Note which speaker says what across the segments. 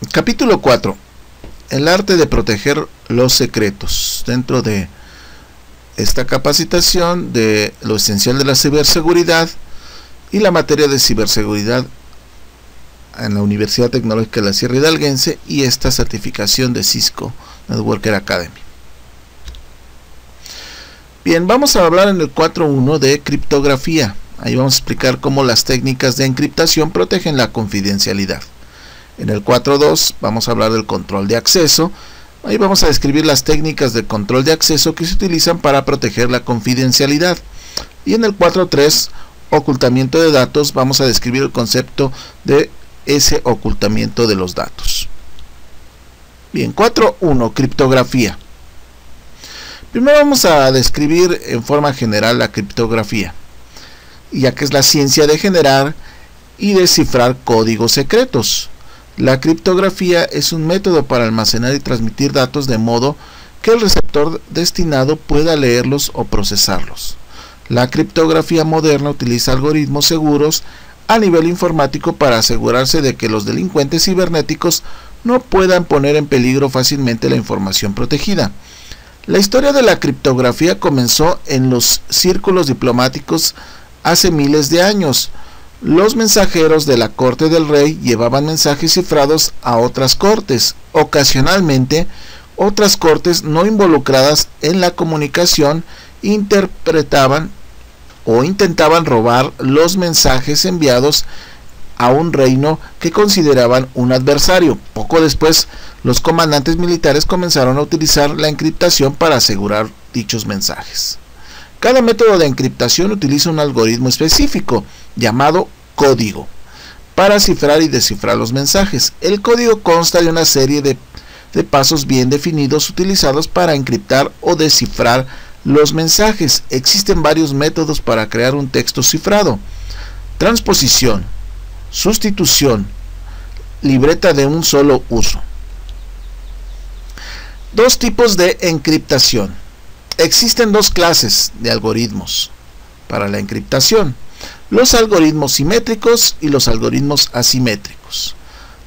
Speaker 1: Capítulo 4. El arte de proteger los secretos. Dentro de esta capacitación de lo esencial de la ciberseguridad y la materia de ciberseguridad en la Universidad Tecnológica de la Sierra Hidalguense y esta certificación de Cisco Networker Academy. Bien, vamos a hablar en el 4.1 de criptografía. Ahí vamos a explicar cómo las técnicas de encriptación protegen la confidencialidad. En el 4.2 vamos a hablar del control de acceso. Ahí vamos a describir las técnicas de control de acceso que se utilizan para proteger la confidencialidad. Y en el 4.3, ocultamiento de datos, vamos a describir el concepto de ese ocultamiento de los datos. Bien, 4.1, criptografía. Primero vamos a describir en forma general la criptografía, ya que es la ciencia de generar y descifrar códigos secretos. La criptografía es un método para almacenar y transmitir datos de modo que el receptor destinado pueda leerlos o procesarlos. La criptografía moderna utiliza algoritmos seguros a nivel informático para asegurarse de que los delincuentes cibernéticos no puedan poner en peligro fácilmente la información protegida. La historia de la criptografía comenzó en los círculos diplomáticos hace miles de años. Los mensajeros de la corte del rey llevaban mensajes cifrados a otras cortes. Ocasionalmente, otras cortes no involucradas en la comunicación interpretaban o intentaban robar los mensajes enviados a un reino que consideraban un adversario. Poco después, los comandantes militares comenzaron a utilizar la encriptación para asegurar dichos mensajes. Cada método de encriptación utiliza un algoritmo específico llamado código para cifrar y descifrar los mensajes. El código consta de una serie de pasos bien definidos utilizados para encriptar o descifrar los mensajes. Existen varios métodos para crear un texto cifrado: transposición, sustitución, libreta de un solo uso. Dos tipos de encriptación. Existen dos clases de algoritmos para la encriptación: los algoritmos simétricos y los algoritmos asimétricos.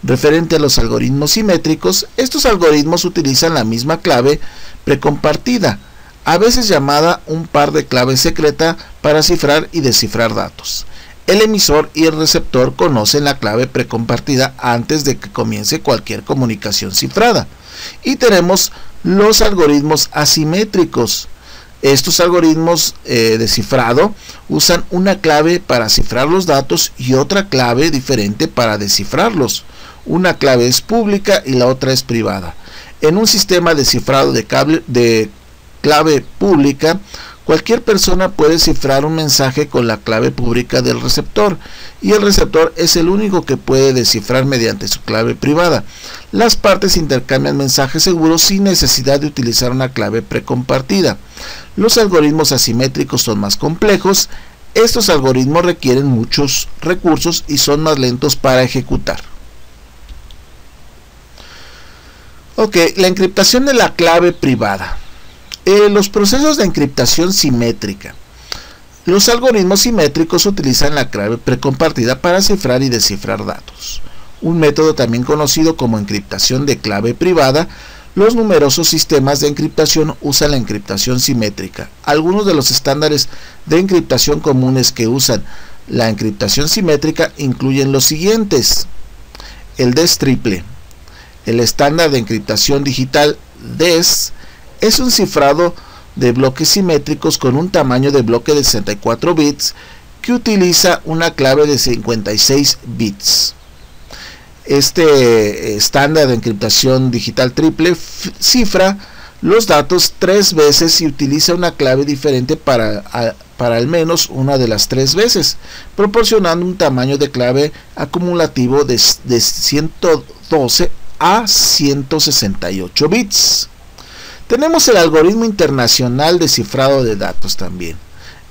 Speaker 1: Referente a los algoritmos simétricos, estos algoritmos utilizan la misma clave precompartida, a veces llamada un par de clave secreta, para cifrar y descifrar datos. El emisor y el receptor conocen la clave precompartida antes de que comience cualquier comunicación cifrada. Y tenemos los algoritmos asimétricos. Estos algoritmos de cifrado usan una clave para cifrar los datos y otra clave diferente para descifrarlos. Una clave es pública y la otra es privada. En un sistema de cifrado de clave pública, cualquier persona puede cifrar un mensaje con la clave pública del receptor, y el receptor es el único que puede descifrar mediante su clave privada. Las partes intercambian mensajes seguros sin necesidad de utilizar una clave precompartida. Los algoritmos asimétricos son más complejos. Estos algoritmos requieren muchos recursos y son más lentos para ejecutar. Ok, la encriptación de la clave privada. Los procesos de encriptación simétrica. Los algoritmos simétricos utilizan la clave precompartida para cifrar y descifrar datos. Un método también conocido como encriptación de clave privada. Los numerosos sistemas de encriptación usan la encriptación simétrica. Algunos de los estándares de encriptación comunes que usan la encriptación simétrica incluyen los siguientes: el DES triple. El estándar de encriptación digital DES es un cifrado de bloques simétricos con un tamaño de bloque de 64 bits que utiliza una clave de 56 bits. Este estándar de encriptación digital triple cifra los datos 3 veces y utiliza una clave diferente para al menos una de las 3 veces, proporcionando un tamaño de clave acumulativo de 112 a 168 bits. Tenemos el algoritmo internacional de cifrado de datos también,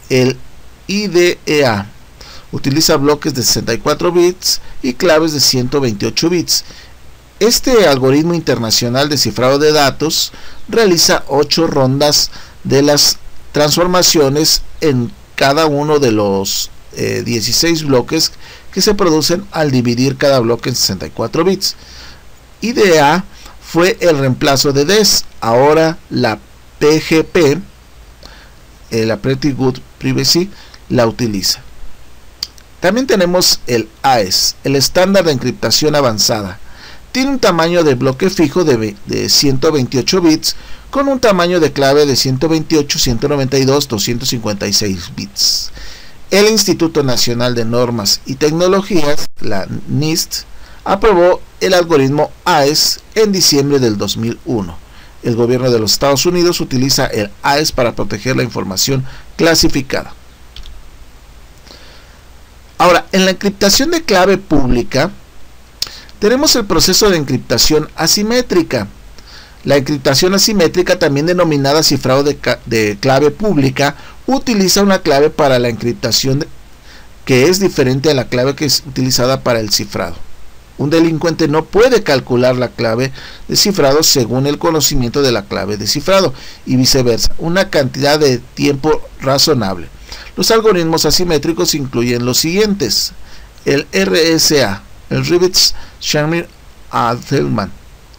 Speaker 1: el IDEA. Utiliza bloques de 64 bits y claves de 128 bits. Este algoritmo internacional de cifrado de datos realiza 8 rondas de las transformaciones en cada uno de los 16 bloques que se producen al dividir cada bloque en 64 bits. IDEA fue el reemplazo de DES. Ahora la PGP, la Pretty Good Privacy, la utiliza. También tenemos el AES, el estándar de encriptación avanzada. Tiene un tamaño de bloque fijo de 128 bits con un tamaño de clave de 128, 192, 256 bits. El Instituto Nacional de Normas y Tecnologías, la NIST, aprobó el algoritmo AES en diciembre del 2001. El gobierno de los Estados Unidos utiliza el AES para proteger la información clasificada. Ahora, en la encriptación de clave pública, tenemos el proceso de encriptación asimétrica. La encriptación asimétrica, también denominada cifrado de clave pública, utiliza una clave para la encriptación que es diferente a la clave que es utilizada para el cifrado. Un delincuente no puede calcular la clave de cifrado según el conocimiento de la clave de cifrado y viceversa, una cantidad de tiempo razonable. Los algoritmos asimétricos incluyen los siguientes: el RSA, el Rivets-Shamir-Adleman,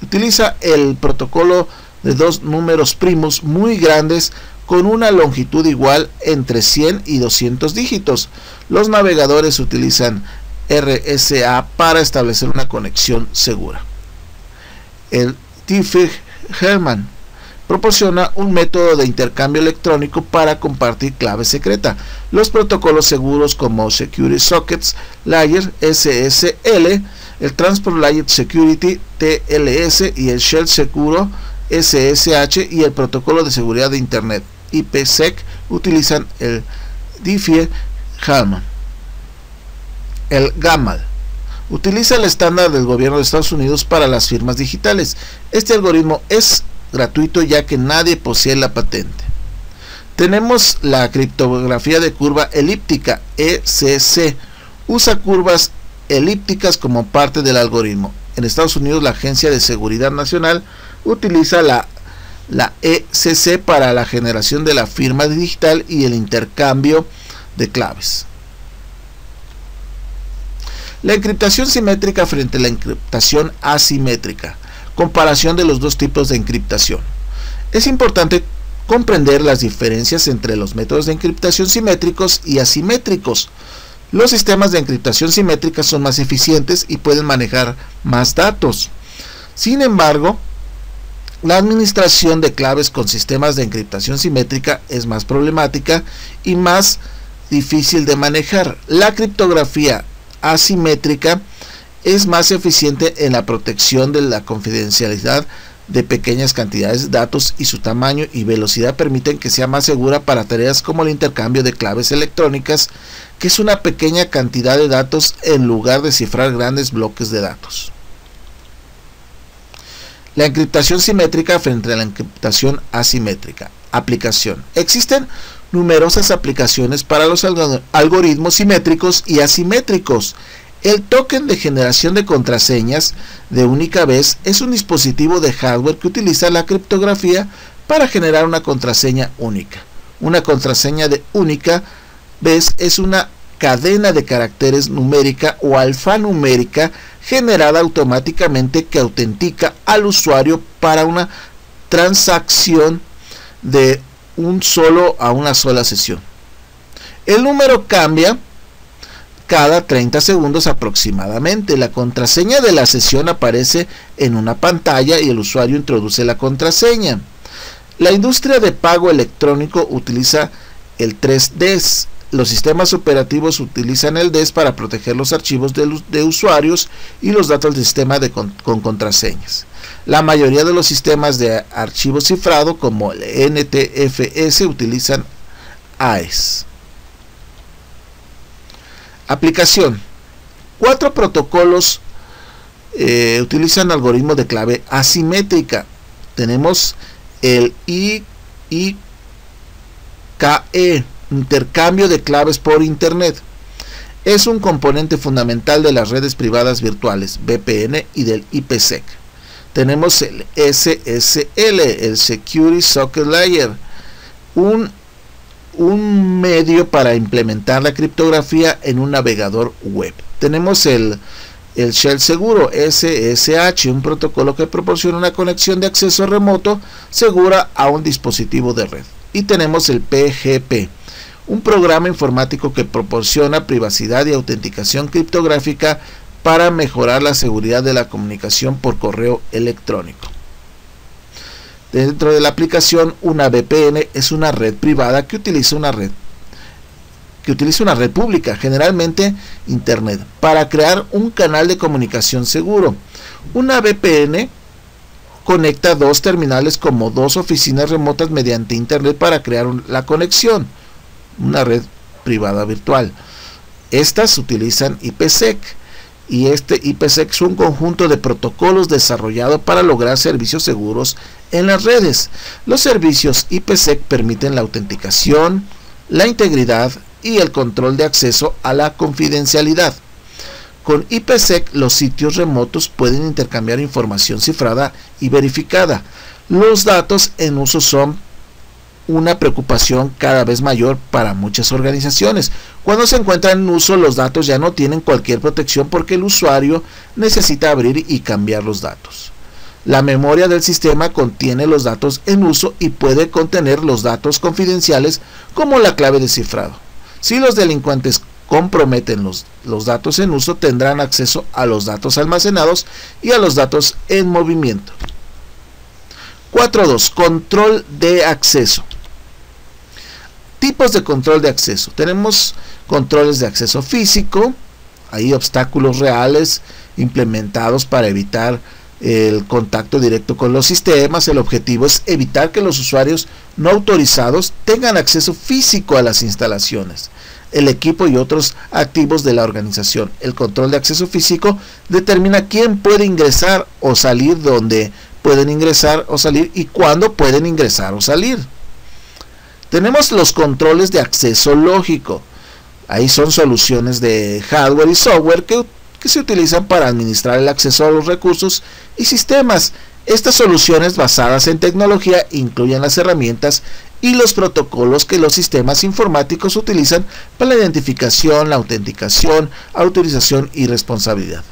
Speaker 1: utiliza el protocolo de dos números primos muy grandes con una longitud igual entre 100 y 200 dígitos. Los navegadores utilizan RSA para establecer una conexión segura. El Diffie-Hellman proporciona un método de intercambio electrónico para compartir clave secreta. Los protocolos seguros como Security Sockets Layer SSL, el Transport Layer Security TLS y el Shell Seguro SSH y el protocolo de seguridad de Internet IPsec utilizan el Diffie-Hellman. El GAMAL utiliza el estándar del gobierno de Estados Unidos para las firmas digitales. Este algoritmo es gratuito ya que nadie posee la patente. Tenemos la criptografía de curva elíptica ECC. Usa curvas elípticas como parte del algoritmo. En Estados Unidos, la Agencia de Seguridad Nacional utiliza la ECC para la generación de la firma digital y el intercambio de claves. La encriptación simétrica frente a la encriptación asimétrica. Comparación de los dos tipos de encriptación. Es importante comprender las diferencias entre los métodos de encriptación simétricos y asimétricos. Los sistemas de encriptación simétrica son más eficientes y pueden manejar más datos. Sin embargo, la administración de claves con sistemas de encriptación simétrica es más problemática y más difícil de manejar. La criptografía asimétrica es más eficiente en la protección de la confidencialidad de pequeñas cantidades de datos y su tamaño y velocidad permiten que sea más segura para tareas como el intercambio de claves electrónicas, que es una pequeña cantidad de datos en lugar de cifrar grandes bloques de datos. La encriptación simétrica frente a la encriptación asimétrica. Aplicación. Existen numerosas aplicaciones para los algoritmos simétricos y asimétricos. El token de generación de contraseñas de única vez es un dispositivo de hardware que utiliza la criptografía para generar una contraseña única. Una contraseña de única vez es una cadena de caracteres numérica o alfanumérica generada automáticamente que autentica al usuario para una transacción de un solo a una sola sesión. El número cambia cada 30 segundos aproximadamente. La contraseña de la sesión aparece en una pantalla y el usuario introduce la contraseña. La industria de pago electrónico utiliza el 3DS. Los sistemas operativos utilizan el DES para proteger los archivos de usuarios y los datos del sistema con contraseñas. La mayoría de los sistemas de archivo cifrado como el NTFS utilizan AES. Aplicación. 4 protocolos utilizan algoritmos de clave asimétrica. Tenemos el IKE, intercambio de claves por Internet. Es un componente fundamental de las redes privadas virtuales, VPN, y del IPsec. Tenemos el SSL, el Security Socket Layer, un medio para implementar la criptografía en un navegador web. Tenemos el el Shell seguro SSH, un protocolo que proporciona una conexión de acceso remoto segura a un dispositivo de red. Y tenemos el PGP, un programa informático que proporciona privacidad y autenticación criptográfica para mejorar la seguridad de la comunicación por correo electrónico. Dentro de la aplicación, una VPN es una red privada que utiliza una red pública, generalmente Internet, para crear un canal de comunicación seguro. Una VPN conecta dos terminales como dos oficinas remotas mediante Internet para crear la conexión, una red privada virtual. Estas utilizan IPsec, y este IPsec es un conjunto de protocolos desarrollado para lograr servicios seguros en las redes. Los servicios IPsec permiten la autenticación, la integridad y el control de acceso a la confidencialidad. Con IPsec, los sitios remotos pueden intercambiar información cifrada y verificada. Los datos en uso son una preocupación cada vez mayor para muchas organizaciones. Cuando se encuentran en uso, los datos ya no tienen cualquier protección porque el usuario necesita abrir y cambiar los datos. La memoria del sistema contiene los datos en uso y puede contener los datos confidenciales como la clave de cifrado. Si los delincuentes comprometen los datos en uso, tendrán acceso a los datos almacenados y a los datos en movimiento. 4.2. Control de acceso. Tipos de control de acceso. Tenemos controles de acceso físico. Hay obstáculos reales implementados para evitar el contacto directo con los sistemas. El objetivo es evitar que los usuarios no autorizados tengan acceso físico a las instalaciones, el equipo y otros activos de la organización. El control de acceso físico determina quién puede ingresar o salir, dónde pueden ingresar o salir y cuándo pueden ingresar o salir. Tenemos los controles de acceso lógico. Ahí son soluciones de hardware y software que se utilizan para administrar el acceso a los recursos y sistemas. Estas soluciones basadas en tecnología incluyen las herramientas y los protocolos que los sistemas informáticos utilizan para la identificación, la autenticación, autorización y responsabilidad.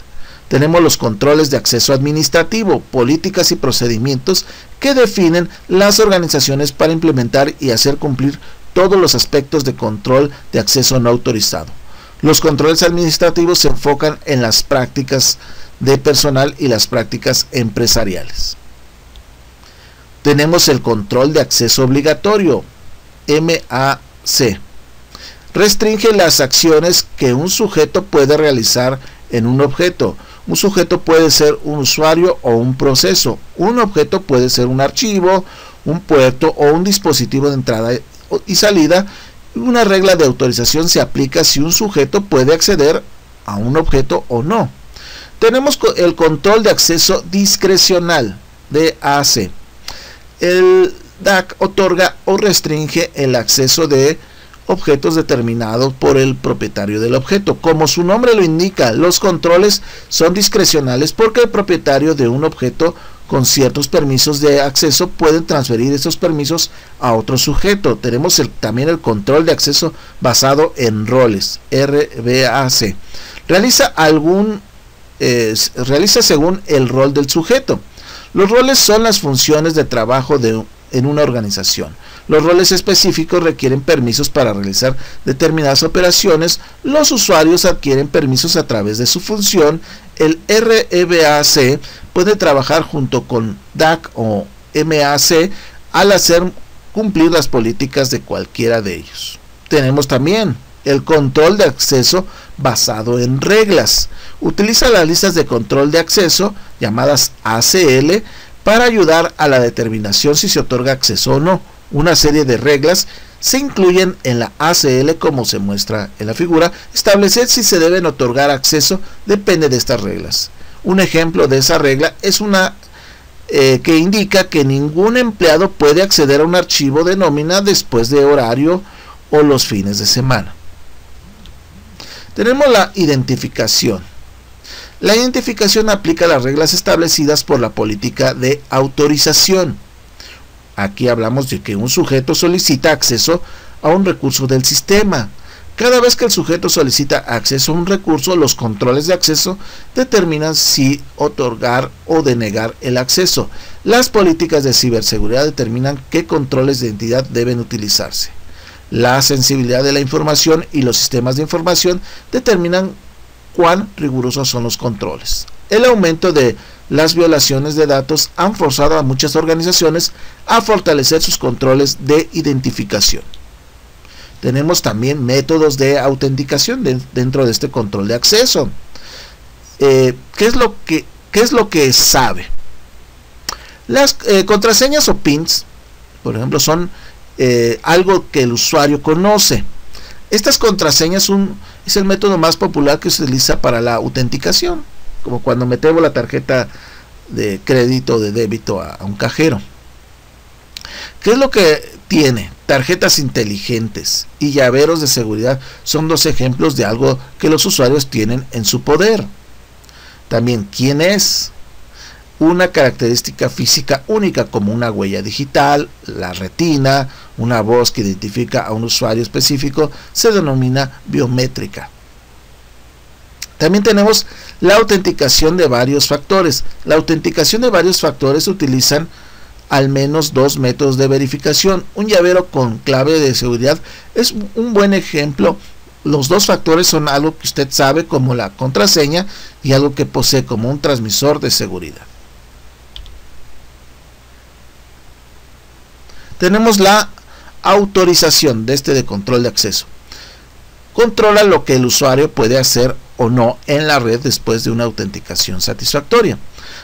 Speaker 1: Tenemos los controles de acceso administrativo, políticas y procedimientos que definen las organizaciones para implementar y hacer cumplir todos los aspectos de control de acceso no autorizado. Los controles administrativos se enfocan en las prácticas de personal y las prácticas empresariales. Tenemos el control de acceso obligatorio, MAC. Restringe las acciones que un sujeto puede realizar en un objeto. Un sujeto puede ser un usuario o un proceso. Un objeto puede ser un archivo, un puerto o un dispositivo de entrada y salida. Una regla de autorización se aplica si un sujeto puede acceder a un objeto o no. Tenemos el control de acceso discrecional, DAC. El DAC otorga o restringe el acceso de objetos determinados por el propietario del objeto. Como su nombre lo indica, los controles son discrecionales porque el propietario de un objeto con ciertos permisos de acceso pueden transferir esos permisos a otro sujeto. Tenemos también el control de acceso basado en roles, RBAC. Realiza según el rol del sujeto. Los roles son las funciones de trabajo en una organización. Los roles específicos requieren permisos para realizar determinadas operaciones. Los usuarios adquieren permisos a través de su función. El RBAC puede trabajar junto con DAC o MAC al hacer cumplir las políticas de cualquiera de ellos. Tenemos también el control de acceso basado en reglas. Utiliza las listas de control de acceso, llamadas ACL, para ayudar a la determinación si se otorga acceso o no. Una serie de reglas se incluyen en la ACL como se muestra en la figura. Establecer si se deben otorgar acceso depende de estas reglas. Un ejemplo de esa regla es una que indica que ningún empleado puede acceder a un archivo de nómina después de horario o los fines de semana. Tenemos la identificación. La identificación aplica las reglas establecidas por la política de autorización. Aquí hablamos de que un sujeto solicita acceso a un recurso del sistema. Cada vez que el sujeto solicita acceso a un recurso, los controles de acceso determinan si otorgar o denegar el acceso. Las políticas de ciberseguridad determinan qué controles de identidad deben utilizarse. La sensibilidad de la información y los sistemas de información determinan cuán rigurosos son los controles. El aumento de las violaciones de datos han forzado a muchas organizaciones a fortalecer sus controles de identificación. Tenemos también métodos de autenticación dentro de este control de acceso. ¿Qué es lo que sabe? Las contraseñas o pins, por ejemplo, son algo que el usuario conoce. Estas contraseñas es el método más popular que se utiliza para la autenticación, como cuando metemos la tarjeta de crédito o de débito a un cajero. ¿Qué es lo que tiene? Tarjetas inteligentes y llaveros de seguridad son dos ejemplos de algo que los usuarios tienen en su poder. También, ¿quién es? Una característica física única como una huella digital, la retina, una voz que identifica a un usuario específico, se denomina biométrica. También tenemos la autenticación de varios factores. La autenticación de varios factores utilizan al menos dos métodos de verificación. Un llavero con clave de seguridad es un buen ejemplo. Los dos factores son algo que usted sabe como la contraseña y algo que posee como un transmisor de seguridad. Tenemos la autorización de control de acceso. Controla lo que el usuario puede hacer o no en la red después de una autenticación satisfactoria.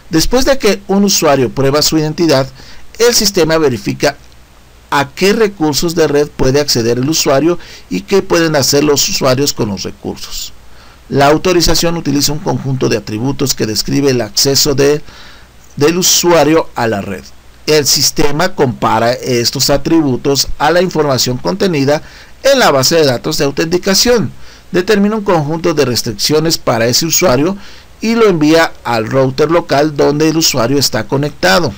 Speaker 1: Después de que un usuario prueba su identidad, el sistema verifica a qué recursos de red puede acceder el usuario y qué pueden hacer los usuarios con los recursos. La autorización utiliza un conjunto de atributos que describe el acceso del usuario a la red. El sistema compara estos atributos a la información contenida en la base de datos de autenticación, determina un conjunto de restricciones para ese usuario y lo envía al router local donde el usuario está conectado.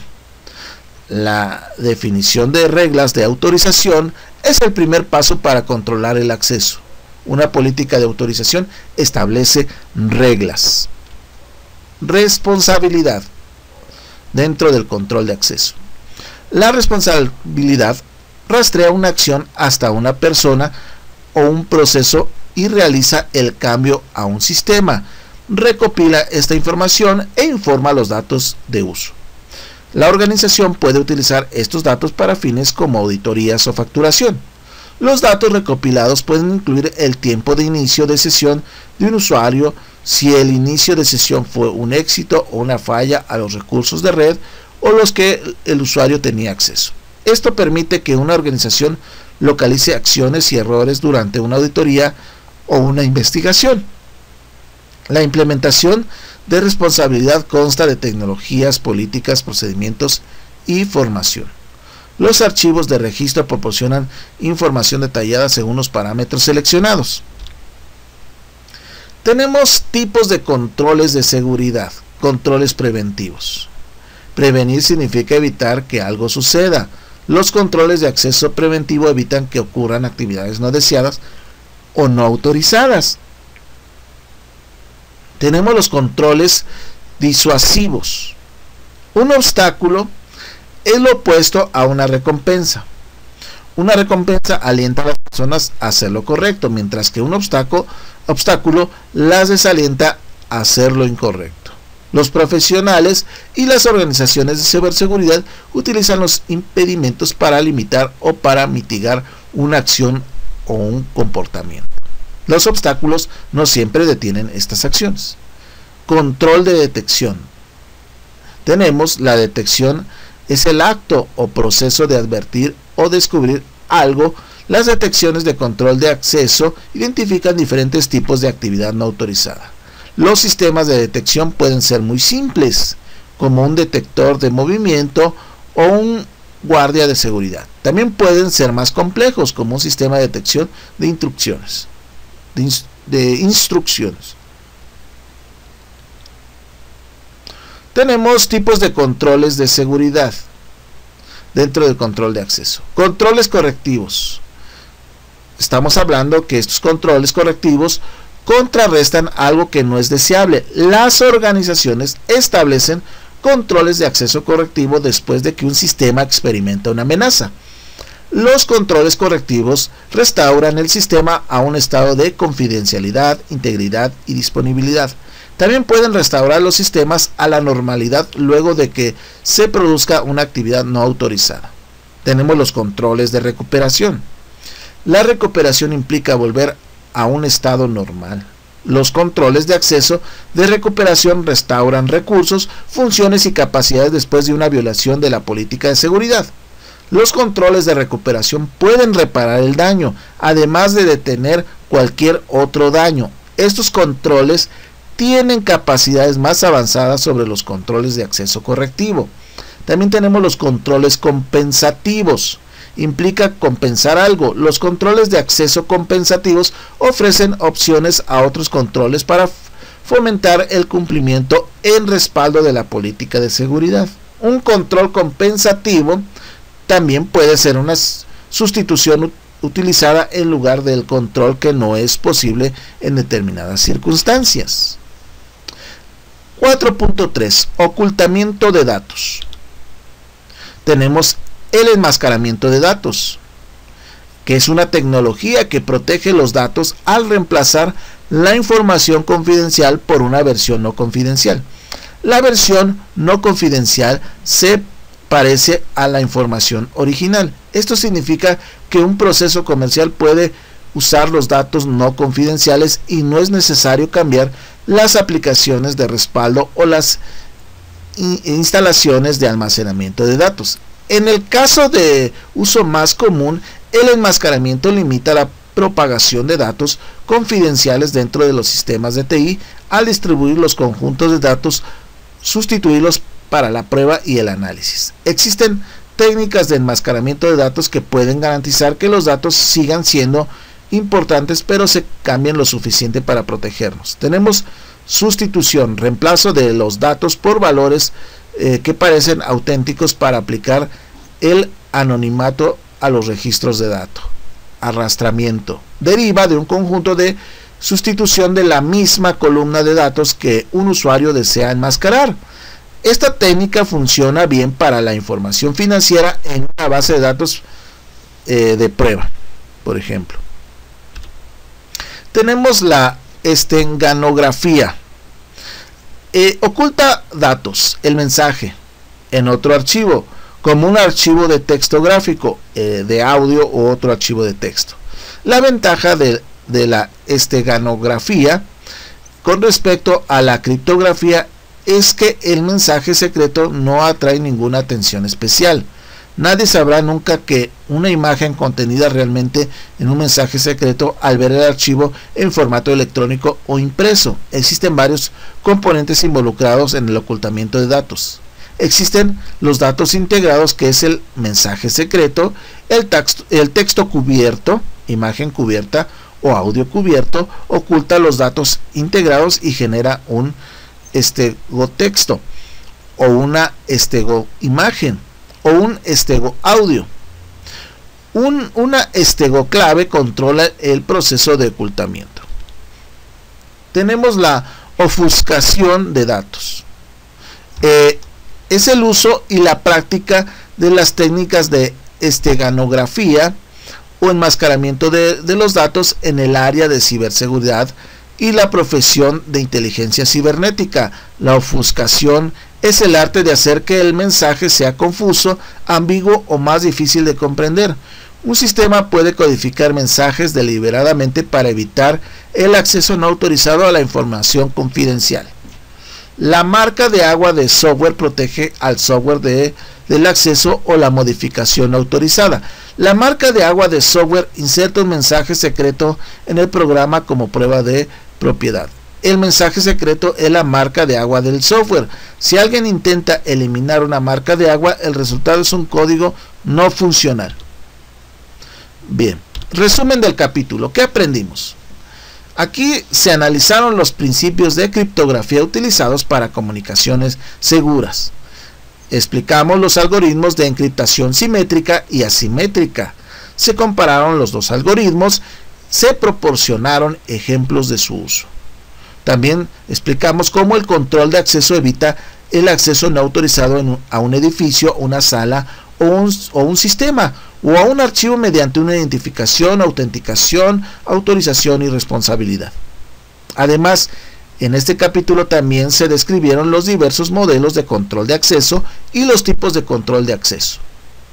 Speaker 1: La definición de reglas de autorización es el primer paso para controlar el acceso. Una política de autorización establece reglas. Responsabilidad dentro del control de acceso. La responsabilidad rastrea una acción hasta una persona o un proceso y realiza el cambio a un sistema. Recopila esta información e informa los datos de uso. La organización puede utilizar estos datos para fines como auditorías o facturación. Los datos recopilados pueden incluir el tiempo de inicio de sesión de un usuario, si el inicio de sesión fue un éxito o una falla a los recursos de red o los que el usuario tenía acceso. Esto permite que una organización localice acciones y errores durante una auditoría o una investigación. La implementación de responsabilidad consta de tecnologías, políticas, procedimientos y formación. Los archivos de registro proporcionan información detallada según los parámetros seleccionados. Tenemos tipos de controles de seguridad. Controles preventivos. Prevenir significa evitar que algo suceda. Los controles de acceso preventivo evitan que ocurran actividades no deseadas o no autorizadas. Tenemos los controles disuasivos. Un obstáculo es lo opuesto a una recompensa. Una recompensa alienta a las personas a hacer lo correcto, mientras que un obstáculo las desalienta a hacer lo incorrecto. Los profesionales y las organizaciones de ciberseguridad utilizan los impedimentos para limitar o para mitigar una acción o un comportamiento. Los obstáculos no siempre detienen estas acciones. Control de detección. Tenemos la detección, es el acto o proceso de advertir o descubrir algo. Las detecciones de control de acceso identifican diferentes tipos de actividad no autorizada. Los sistemas de detección pueden ser muy simples, como un detector de movimiento o un guardia de seguridad. También pueden ser más complejos, como un sistema de detección de instrucciones. Tenemos tipos de controles de seguridad dentro del control de acceso. Controles correctivos. estamos hablando que estos controles correctivos contrarrestan algo que no es deseable. Las organizaciones establecen controles de acceso correctivo después de que un sistema experimenta una amenaza. Los controles correctivos restauran el sistema a un estado de confidencialidad, integridad y disponibilidad. También pueden restaurar los sistemas a la normalidad luego de que se produzca una actividad no autorizada. Tenemos los controles de recuperación. La recuperación implica volver a un estado normal. Los controles de acceso de recuperación restauran recursos, funciones y capacidades después de una violación de la política de seguridad. Los controles de recuperación pueden reparar el daño, además de detener cualquier otro daño. Estos controles tienen capacidades más avanzadas sobre los controles de acceso correctivo. También tenemos los controles compensativos. Implica compensar algo. Los controles de acceso compensativos ofrecen opciones a otros controles para fomentar el cumplimiento en respaldo de la política de seguridad. Un control compensativo también puede ser una sustitución utilizada en lugar del control que no es posible en determinadas circunstancias. 4.3. Ocultamiento de datos. Tenemos el enmascaramiento de datos, que es una tecnología que protege los datos al reemplazar la información confidencial por una versión no confidencial. La versión no confidencial se parece a la información original. Esto significa que un proceso comercial puede usar los datos no confidenciales y no es necesario cambiar las aplicaciones de respaldo o las instalaciones de almacenamiento de datos. En el caso de uso más común, el enmascaramiento limita la propagación de datos confidenciales dentro de los sistemas de TI al distribuir los conjuntos de datos, sustituirlos para la prueba y el análisis. Existen técnicas de enmascaramiento de datos que pueden garantizar que los datos sigan siendo importantes, pero se cambien lo suficiente para protegernos. Tenemos sustitución, reemplazo de los datos por valores que parecen auténticos para aplicar el anonimato a los registros de datos. Arrastramiento deriva de un conjunto de sustitución de la misma columna de datos que un usuario desea enmascarar. Esta técnica funciona bien para la información financiera en una base de datos de prueba, por ejemplo. Tenemos la esteganografía. Oculta datos, el mensaje, en otro archivo, como un archivo de texto gráfico, de audio o otro archivo de texto. La ventaja de la esteganografía con respecto a la criptografía es que el mensaje secreto no atrae ninguna atención especial. Nadie sabrá nunca que una imagen contenida realmente en un mensaje secreto al ver el archivo en formato electrónico o impreso. Existen varios componentes involucrados en el ocultamiento de datos. Existen los datos integrados, que es el mensaje secreto, el texto cubierto, imagen cubierta o audio cubierto, oculta los datos integrados y genera un estegotexto o una estegoimagen o un estegoaudio. Una estegoclave controla el proceso de ocultamiento. Tenemos la ofuscación de datos. Es el uso y la práctica de las técnicas de esteganografía o enmascaramiento de los datos en el área de ciberseguridad y la profesión de inteligencia cibernética. La ofuscación es el arte de hacer que el mensaje sea confuso, ambiguo o más difícil de comprender. Un sistema puede codificar mensajes deliberadamente para evitar el acceso no autorizado a la información confidencial. La marca de agua de software protege al software del acceso o la modificación autorizada. La marca de agua de software inserta un mensaje secreto en el programa como prueba de propiedad. El mensaje secreto es la marca de agua del software. Si alguien intenta eliminar una marca de agua, el resultado es un código no funcional. Bien, resumen del capítulo. ¿Qué aprendimos? Aquí se analizaron los principios de criptografía utilizados para comunicaciones seguras. Explicamos los algoritmos de encriptación simétrica y asimétrica. se compararon los dos algoritmos, se proporcionaron ejemplos de su uso. También explicamos cómo el control de acceso evita el acceso no autorizado a un edificio, una sala o un sistema o a un archivo mediante una identificación, autenticación, autorización y responsabilidad. Además, en este capítulo también se describieron los diversos modelos de control de acceso y los tipos de control de acceso.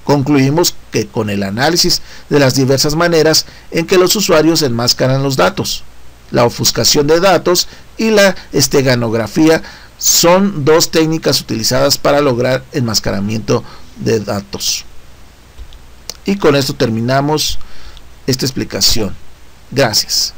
Speaker 1: Concluimos que con el análisis de las diversas maneras en que los usuarios enmascaran los datos, la ofuscación de datos y la esteganografía son dos técnicas utilizadas para lograr enmascaramiento de datos. Y con esto terminamos esta explicación. Gracias.